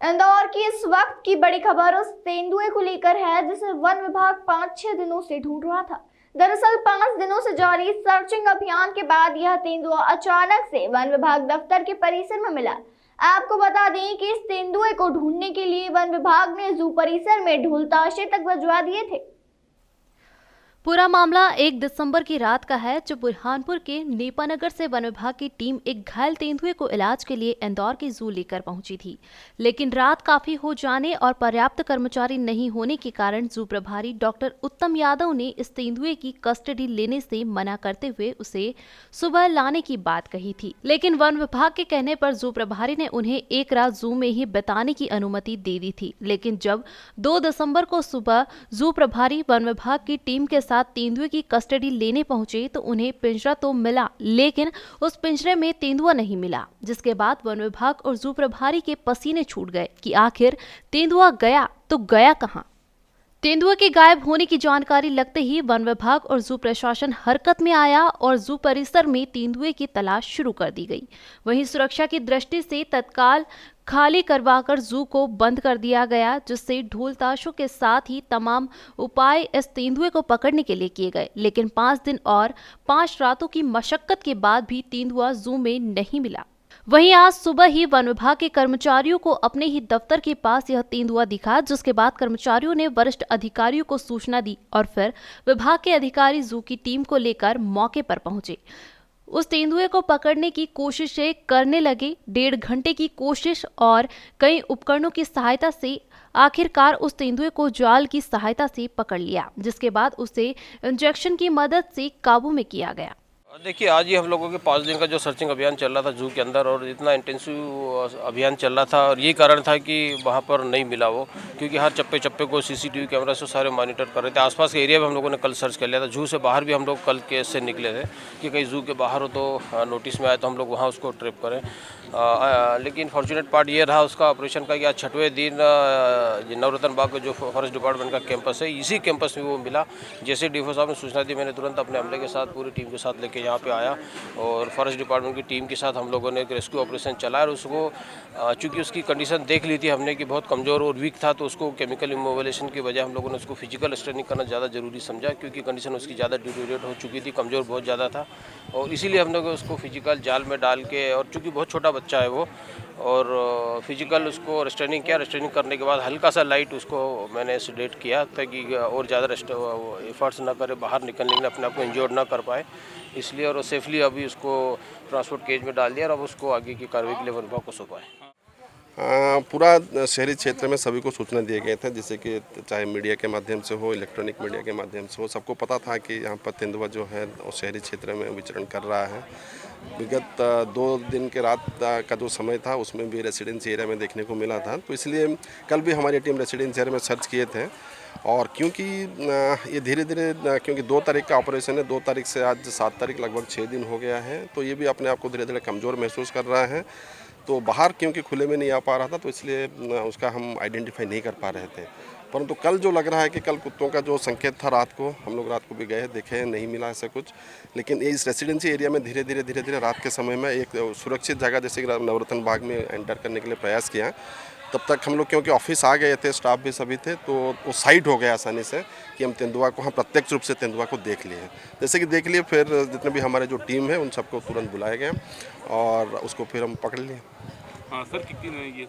इंदौर की इस वक्त की बड़ी खबर उस तेंदुए को लेकर है जिसे वन विभाग 5-6 दिनों से ढूंढ रहा था। दरअसल 5 दिनों से जारी सर्चिंग अभियान के बाद यह तेंदुआ अचानक से वन विभाग दफ्तर के परिसर में मिला। आपको बता दें कि इस तेंदुए को ढूंढने के लिए वन विभाग ने जू परिसर में ढोल ताशे तक बजवा दिए थे। पूरा मामला 1 दिसंबर की रात का है, जब बुरहानपुर के नेपानगर से वन विभाग की टीम एक घायल तेंदुए को इलाज के लिए इंदौर की जू लेकर पहुंची थी। लेकिन रात काफी हो जाने और पर्याप्त कर्मचारी नहीं होने के कारण जू प्रभारी डॉक्टर उत्तम यादव ने इस तेंदुए की कस्टडी लेने से मना करते हुए उसे सुबह लाने की बात कही थी। लेकिन वन विभाग के कहने पर जू प्रभारी ने उन्हें एक रात जू में ही बिताने की अनुमति दे दी थी। लेकिन जब 2 दिसंबर को सुबह जू प्रभारी वन विभाग की टीम के साथ तेंदुए की कस्टडी लेने पहुंचे तो उन्हें पिंजरा तो मिला, लेकिन उस पिंजरे में तेंदुआ नहीं मिला। जिसके बाद वन विभाग और जू प्रभारी के पसीने छूट गए कि आखिर तेंदुआ गया तो गया कहां। तेंदुए के गायब होने की जानकारी लगते ही वन विभाग और जू प्रशासन हरकत में आया और जू परिसर में तेंदुए की तलाश शुरू कर दी गई। वहीं सुरक्षा की दृष्टि से तत्काल खाली करवाकर जू को बंद कर दिया गया, जिससे ढोल ताशों के साथ ही तमाम उपाय इस तेंदुए को पकड़ने के लिए किए गए। लेकिन 5 दिन और 5 रातों की मशक्कत के बाद भी तेंदुआ जू में नहीं मिला। वहीं आज सुबह ही वन विभाग के कर्मचारियों को अपने ही दफ्तर के पास यह तेंदुआ दिखा, जिसके बाद कर्मचारियों ने वरिष्ठ अधिकारियों को सूचना दी और फिर विभाग के अधिकारी जू की टीम को लेकर मौके पर पहुंचे। उस तेंदुए को पकड़ने की कोशिशें करने लगे। 1.5 घंटे की कोशिश और कई उपकरणों की सहायता से आखिरकार उस तेंदुए को जाल की सहायता से पकड़ लिया, जिसके बाद उसे इंजेक्शन की मदद से काबू में किया गया। देखिए, आज ही हम लोगों के 5 दिन का जो सर्चिंग अभियान चल रहा था जू के अंदर, और इतना इंटेंसिव अभियान चल रहा था, और यही कारण था कि वहाँ पर नहीं मिला वो, क्योंकि हर चप्पे चप्पे को सीसीटीवी कैमरा से सारे मॉनिटर कर रहे थे। आसपास के एरिया में हम लोगों ने कल सर्च कर लिया था। जू से बाहर भी हम लोग कल केस से निकले थे कि कहीं जू के बाहर हो तो नोटिस में आए तो हम लोग वहाँ उसको ट्रैप करें। लेकिन फॉर्चुनेट पार्ट ये रहा उसका ऑपरेशन का कि आज 6वें दिन नवरत्न बाग जो फॉरेस्ट डिपार्टमेंट का कैंपस है, इसी कैंपस में वो मिला। जैसे डीएफओ साहब ने सूचना दी, मैंने तुरंत अपने अमले के साथ पूरी टीम के साथ लेके यहाँ पे आया और फॉरेस्ट डिपार्टमेंट की टीम के साथ हम लोगों ने एक रेस्क्यू ऑपरेशन चलाया। और उसको चूँकि उसकी कंडीशन देख ली थी हमने कि बहुत कमज़ोर और वीक था, तो उसको केमिकल इमोबिलाइजेशन की बजाय हम लोगों ने उसको फिजिकल स्ट्रेनिंग करना ज़्यादा ज़रूरी समझा, क्योंकि कंडीशन उसकी ज़्यादा डिटेरियोरेट हो चुकी थी, कमज़ोर बहुत ज़्यादा था, और इसीलिए हम लोग उसको फिजिकल जाल में डाल के, और चूँकि बहुत छोटा बच्चा है वो, और फिजिकल उसको रिस्ट्रेनिंग किया। रिस्ट्रेनिंग करने के बाद हल्का सा लाइट उसको मैंने सेडेट किया ताकि और ज़्यादा एफर्ट्स ना करे, बाहर निकलने के लिए अपने आप को इंजोर्ड ना कर पाए, इसलिए। और सेफली अभी उसको ट्रांसपोर्ट केज में डाल दिया और अब उसको आगे की कार्रवाई के लिए वन विभाग को सौंपा है। पूरा शहरी क्षेत्र में सभी को सूचना दिए गए थे, जैसे कि चाहे मीडिया के माध्यम से हो, इलेक्ट्रॉनिक मीडिया के माध्यम से हो, सबको पता था कि यहाँ पर तेंदुआ जो है वो शहरी क्षेत्र में विचरण कर रहा है। विगत 2 दिन के रात का जो समय था उसमें भी रेसिडेंसी एरिया में देखने को मिला था, तो इसलिए कल भी हमारी टीम रेसिडेंसी एरिया में सर्च किए थे। और क्योंकि ये धीरे धीरे, क्योंकि 2 तारीख का ऑपरेशन है, 2 तारीख से आज 7 तारीख, लगभग 6 दिन हो गया है, तो ये भी अपने आप को धीरे धीरे कमज़ोर महसूस कर रहा है। तो बाहर क्योंकि खुले में नहीं आ पा रहा था, तो इसलिए उसका हम आइडेंटिफाई नहीं कर पा रहे थे। परंतु कल जो लग रहा है कि कल कुत्तों का जो संकेत था, रात को हम लोग रात को भी गए, देखे, नहीं मिला ऐसा कुछ। लेकिन इस रेसिडेंसी एरिया में धीरे धीरे रात के समय में एक सुरक्षित जगह जैसे कि नवरत्न बाग में एंटर करने के लिए प्रयास किया। तब तक हम लोग क्योंकि ऑफिस आ गए थे, स्टाफ भी सभी थे, तो वो साइड हो गया आसानी से कि हम तेंदुआ को, हम प्रत्यक्ष रूप से तेंदुआ को देख लिए। जैसे कि देख लिए, फिर जितने भी हमारे जो टीम है उन सबको तुरंत बुलाया गया और उसको फिर हम पकड़ लिए। हाँ सर, कितनी ये